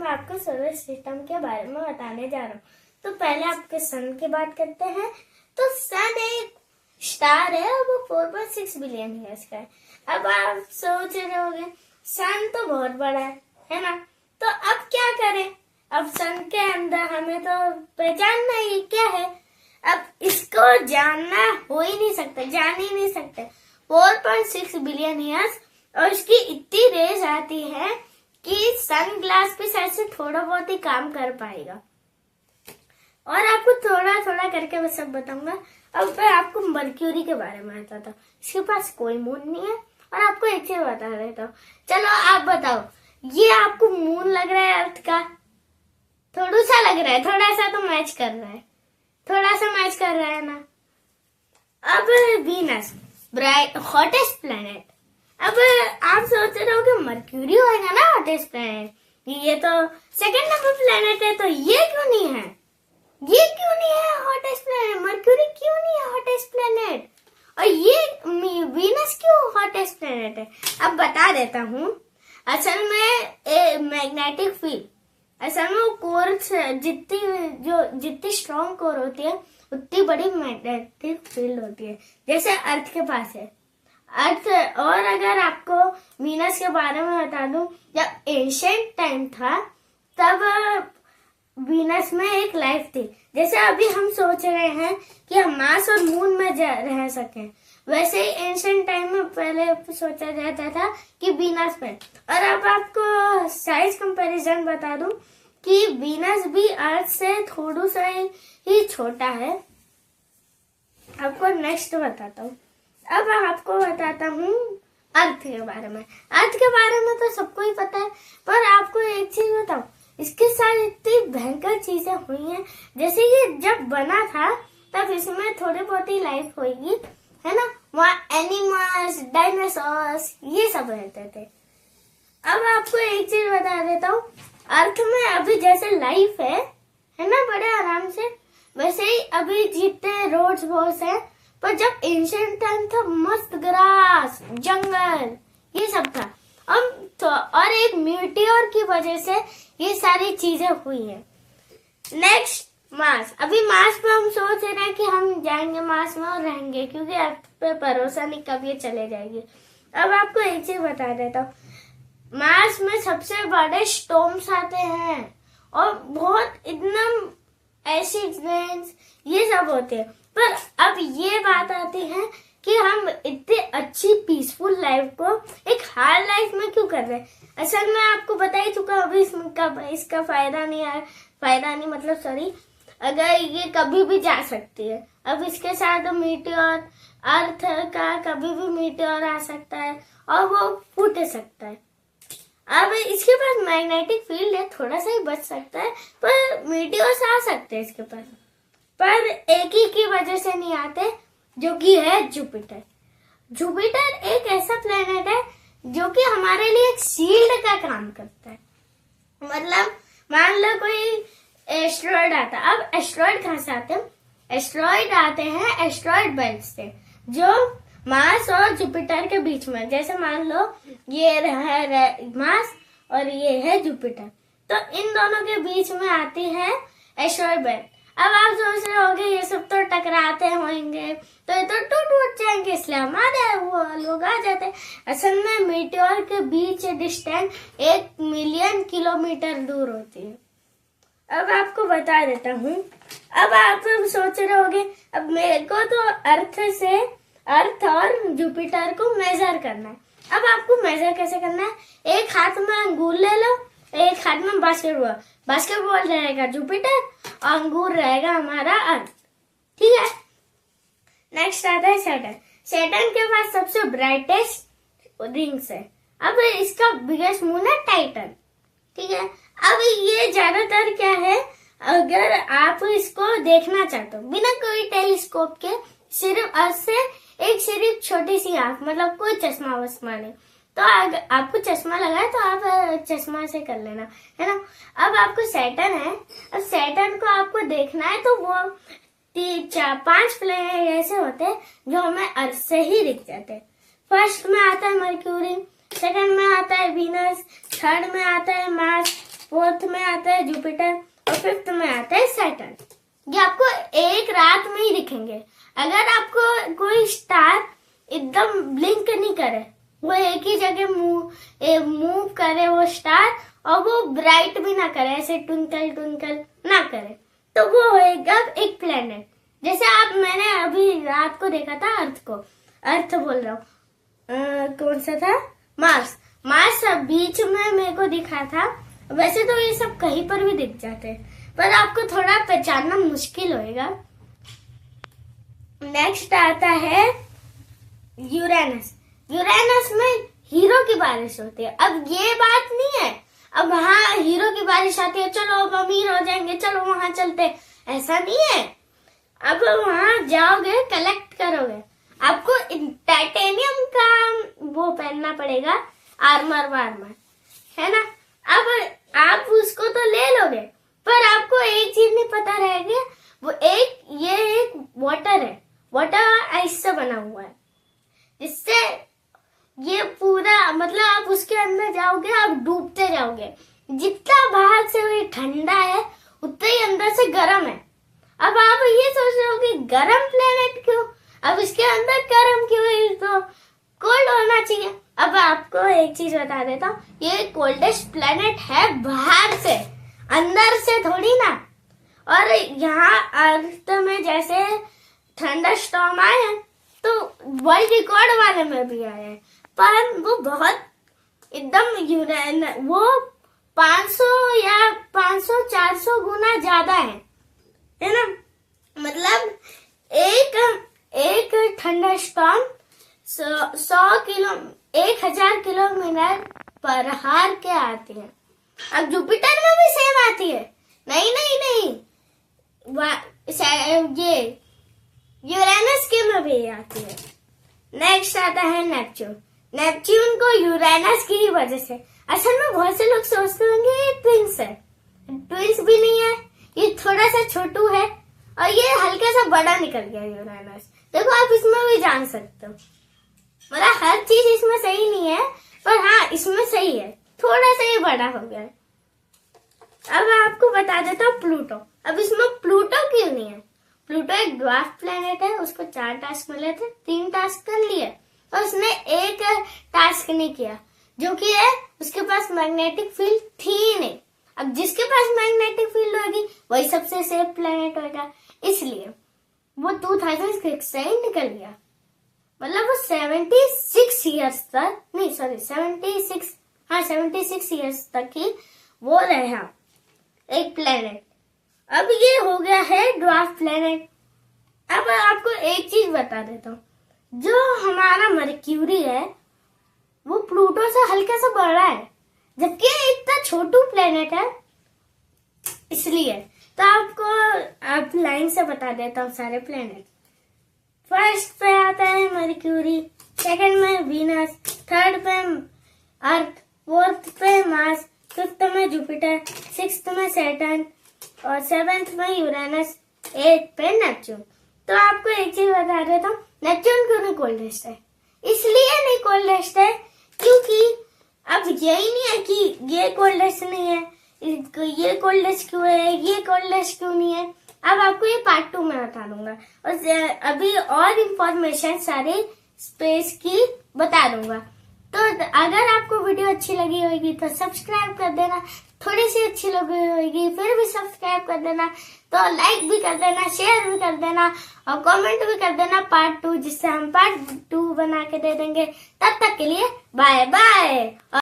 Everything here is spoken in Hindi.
आपको सोलर सिस्टम के बारे में बताने जा रहा हूँ। तो पहले आपके सन की बात करते हैं। तो सन एक स्टार है और वो 4.6 बिलियन ईयर्स का है। अब आप सोच रहे होंगे सन तो बहुत बड़ा है ना, तो अब क्या करें? अब सन के अंदर हमें तो पहचानना ही क्या है। अब इसको जानना हो ही नहीं सकता, जान ही नहीं सकते। 4.6 बिलियन ईयर्स और इसकी इतनी रेज आती है कि सन ग्लास पे शायद से थोड़ा बहुत ही काम कर पाएगा। और आपको थोड़ा थोड़ा करके मैं सब बताऊंगा। अब मैं आपको मर्क्यूरी के बारे में बताता हूँ। इसके पास कोई मून नहीं है और आपको एक चीज बता देता हूँ। चलो आप बताओ, ये आपको मून लग रहा है अर्थ का? थोड़ा सा लग रहा है, थोड़ा सा तो मैच कर रहा है, थोड़ा सा मैच कर रहा है ना। अब वीनस ब्राइट हॉटेस्ट प्लेनेट। अब आप सोच रहे हो कि मर्क्यूरी होगा ना हॉटेस्ट प्लेनेट, ये तो सेकंड नंबर प्लेनेट है, तो ये क्यों नहीं है? ये क्यों नहीं है हॉटेस्ट प्लेनेट? मर्क्यूरी क्यों नहीं है हॉटेस्ट प्लेनेट? और ये वीनस क्यों हॉटेस्ट प्लेनेट है? अब बता देता हूँ। असल में मैग्नेटिक फील्ड, असल में वो कोर जितनी स्ट्रॉन्ग कोर होती है उतनी बड़ी मैग्नेटिक फील्ड होती है, जैसे अर्थ के पास है अर्थ। और अगर आपको वीनस के बारे में बता दूं, जब एंशिएंट टाइम था तब वीनस में एक लाइफ थी। जैसे अभी हम सोच रहे हैं कि हम मार्स और मून में रह सकें, वैसे ही एंशिएंट टाइम में पहले सोचा जाता था कि वीनस पे। और अब आपको साइज कंपैरिजन बता दूं कि वीनस भी अर्थ से थोड़ा सा ही छोटा है। आपको नेक्स्ट बताता हूँ। अब आपको बताता हूँ अर्थ के बारे में। अर्थ के बारे में तो सबको ही पता है, पर आपको एक चीज बताऊं, इसके साथ इतनी भयंकर चीजें हुई हैं। जैसे ये जब बना था तब इसमें थोड़ी बहुत ही लाइफ होगी, है ना। वहाँ एनिमल्स, डायनासोर्स ये सब रहते थे। अब आपको एक चीज बता देता हूँ, अर्थ में अभी जैसे लाइफ है ना, बड़े आराम से, वैसे ही अभी जितने रोड्स वॉल्स है। पर जब एंशिएंट टाइम था मस्त ग्रास, जंगल ये सब था। अब तो और एक मीटियोर की वजह से ये सारी चीजें हुई हैं। Next Mars. अभी मार्स पे हम सोच रहे हैं कि हम जाएंगे मार्स में और रहेंगे, क्योंकि अर्थ पे भरोसा नहीं कब ये चले जाएगी। अब आपको एक चीज बता देता हूँ, मार्स में सबसे बड़े स्टॉर्म्स आते हैं और बहुत एकदम एसिड रेन्स ये सब होते हैं। पर अब ये बात आती है कि हम इतनी अच्छी पीसफुल लाइफ को एक हार्ड लाइफ में क्यों कर रहे हैं। असल में आपको बता ही चुका अभी इसका फायदा नहीं मतलब सॉरी, अगर ये कभी भी जा सकती है। अब इसके साथ मीटियोर, अर्थ का कभी भी मीटियोर आ सकता है और वो फूट सकता है। अब इसके पास मैग्नेटिक फील्ड है, थोड़ा सा ही बच सकता है, पर मीटियोर्स आ सकते हैं इसके पास, पर एक ही की वजह से नहीं आते, जो कि है जुपिटर। जुपिटर एक ऐसा प्लेनेट है जो कि हमारे लिए एक शील्ड का काम करता है। मतलब मान लो कोई एस्ट्रॉइड आता है। अब एस्ट्रॉइड कहाँ से आते हैं? एस्ट्रॉइड आते हैं एस्ट्रॉइड बेल्ट से, जो मार्स और जुपिटर के बीच में। जैसे मान लो ये है मार्स और ये है जुपिटर, तो इन दोनों के बीच में आती है एस्ट्रॉइड बेल्ट। अब आप सोच रहे होंगे ये सब तो टकराते होंगे तो ये तो टूट जाएंगे, इसलिए हमारे वो लोग आ जाते हैं। असल में मीटियोर के बीच डिस्टेंस 1 मिलियन किलोमीटर दूर होती है। अब आपको बता देता हूँ। अब आप सोच रहे होंगे अब मेरे को तो अर्थ और जुपिटर को मेजर करना है। अब आपको मेजर कैसे करना है? एक हाथ में अंगूर ले लो, एक हाथ में बास्केटबॉल रहेगा जुपिटर और अंगूर रहेगा हमारा अर्थ, ठीक है। नेक्स्ट आता है सैटर्न। सैटर्न के पास सबसे ब्राइटेस्ट रिंग्स है। अब इसका बिगेस्ट मून है टाइटन, ठीक है। अब ये ज्यादातर क्या है, अगर आप इसको देखना चाहते हो बिना कोई टेलीस्कोप के, सिर्फ अर्थ से सिर्फ छोटी सी आंख, मतलब कोई चश्मा वश्मा नहीं, तो अगर आपको चश्मा लगा है तो आप चश्मा से कर लेना, है ना। अब आपको सैटर्न है। अब सैटर्न को आपको देखना है तो वो 5 प्लेनेट ऐसे होते हैं जो हमें अर्थ से ही दिख जाते हैं। फर्स्ट में आता है मर्क्यूरी, सेकंड में आता है वीनस, थर्ड में आता है मार्स, फोर्थ में आता है जुपिटर और फिफ्थ में आता है सैटर्न। ये आपको एक रात में ही दिखेंगे। अगर आपको कोई स्टार एकदम ब्लिंक नहीं करे, वो एक ही जगह मूव करे वो स्टार, और वो ब्राइट भी ना करे, ऐसे ट्विंकल ट्विंकल ना करे, तो वो होएगा एक प्लेनेट। जैसे मैंने अभी रात को देखा था अर्थ बोल रहा हूँ, कौन सा था, मार्स बीच में मेरे को दिखा था। वैसे तो ये सब कहीं पर भी दिख जाते हैं, पर आपको थोड़ा पहचानना मुश्किल होएगा। नेक्स्ट आता है यूरेनस में हीरो की बारिश होती है। अब ये बात नहीं है अब वहाँ हीरो की बारिश आती है, चलो अब अमीर हो जाएंगे, चलो वहां चलते, ऐसा नहीं है। अब वहां जाओगे, कलेक्ट करोगे, आपको टाइटेनियम का वो पहनना पड़ेगा, आर्मर है ना। अब आप उसको तो ले लोगे, पर आपको एक चीज नहीं पता रहेगी, वो ये एक वाटर आइस से बना हुआ है, जिससे ये पूरा मतलब आप उसके अंदर जाओगे, आप डूबते जाओगे। जितना बाहर से वो ठंडा है उतना ही अंदर से गर्म है। अब आप ये सोच रहे हो कि गर्म प्लेनेट क्यों, अब इसके अंदर गर्म क्यों है, तो कोल्ड होना चाहिए। अब आपको एक चीज बता देता हूँ, ये कोल्डेस्ट प्लेनेट है बाहर से, अंदर से थोड़ी ना। और यहाँ अर्थ में जैसे थंडर स्टॉर्म आए हैं, तो वर्ल्ड रिकॉर्ड वाले में भी आए हैं, पर वो बहुत एकदम वो 500 या 500-400 गुना ज्यादा है ना। मतलब एक थंडर स्टॉर्म 1000 किलोमीटर पर हार के आती है। अब जुपिटर में भी सेम आती है, नहीं ये यूरेनस के में भी आती है। नेक्स्ट आता है नेपच्यून को यूरेनस की ही वजह से, असल में बहुत से लोग सोचते होंगे ये ट्विंस है, ट्विंस भी नहीं है, ये थोड़ा सा छोटू है और ये हल्का सा बड़ा निकल गया यूरेनस। देखो आप इसमें भी जान सकते हो, मतलब हर चीज इसमें सही नहीं है, पर हाँ इसमें सही है, थोड़ा सा ये बड़ा हो गया है। अब आपको बता देता हूँ प्लूटो। अब इसमें प्लूटो क्यों नहीं है? प्लूटो एक ड्वार्फ प्लेनेट है, उसको 4 टास्क मिले थे, 3 टास्क कर लिए और उसने एक टास्क नहीं किया, जो कि है उसके पास मैग्नेटिक फील्ड थी ही नहीं। अब जिसके पास मैग्नेटिक फील्ड होगी वही सबसे सेफ प्लेनेट होगा, इसलिए वो 2006 से ही निकल गया। मतलब वो 76 ईयर्स तक, नहीं सॉरी 76 ईयर्स तक ही वो रहा एक प्लेनेट। अब ये हो गया है ड्वार्फ प्लेनेट। अब आपको एक चीज बता देता हूँ, जो हमारा मरक्यूरी है वो प्लूटो से हल्का सा बड़ा है, जबकि इतना छोटू प्लेनेट है, इसलिए। तो आपको आप लाइन से बता देता हूँ सारे प्लेनेट। फर्स्ट पे आता है मरक्यूरी, सेकंड में वीनस, थर्ड पे अर्थ, फोर्थ पे मार्स, फिफ्थ में जुपिटर, सिक्स्थ में सैटर्न और सेवेंथ में यूरेनस, एट पे नेपच्यून। तो आपको एक चीज बता देता हूँ, नेपच्यून क्यों नहीं कोल्डेस्ट है? इसलिए नहीं कोल्डेस्ट है क्योंकि अब यही नहीं है कि ये कोल्डेस्ट नहीं है, ये कोल्डेस्ट क्यों है, ये कोल्डेस्ट क्यों नहीं है। अब आपको ये पार्ट 2 में बता दूंगा, और अभी और इन्फॉर्मेशन सारे स्पेस की बता दूंगा। तो अगर आपको वीडियो अच्छी लगी होगी तो सब्सक्राइब कर देना, थोड़ी सी अच्छी लगी होगी फिर भी सब्सक्राइब कर देना, तो लाइक भी कर देना, शेयर भी कर देना और कमेंट भी कर देना पार्ट 2, जिससे हम पार्ट 2 बना के दे देंगे। तब तक के लिए बाय बाय।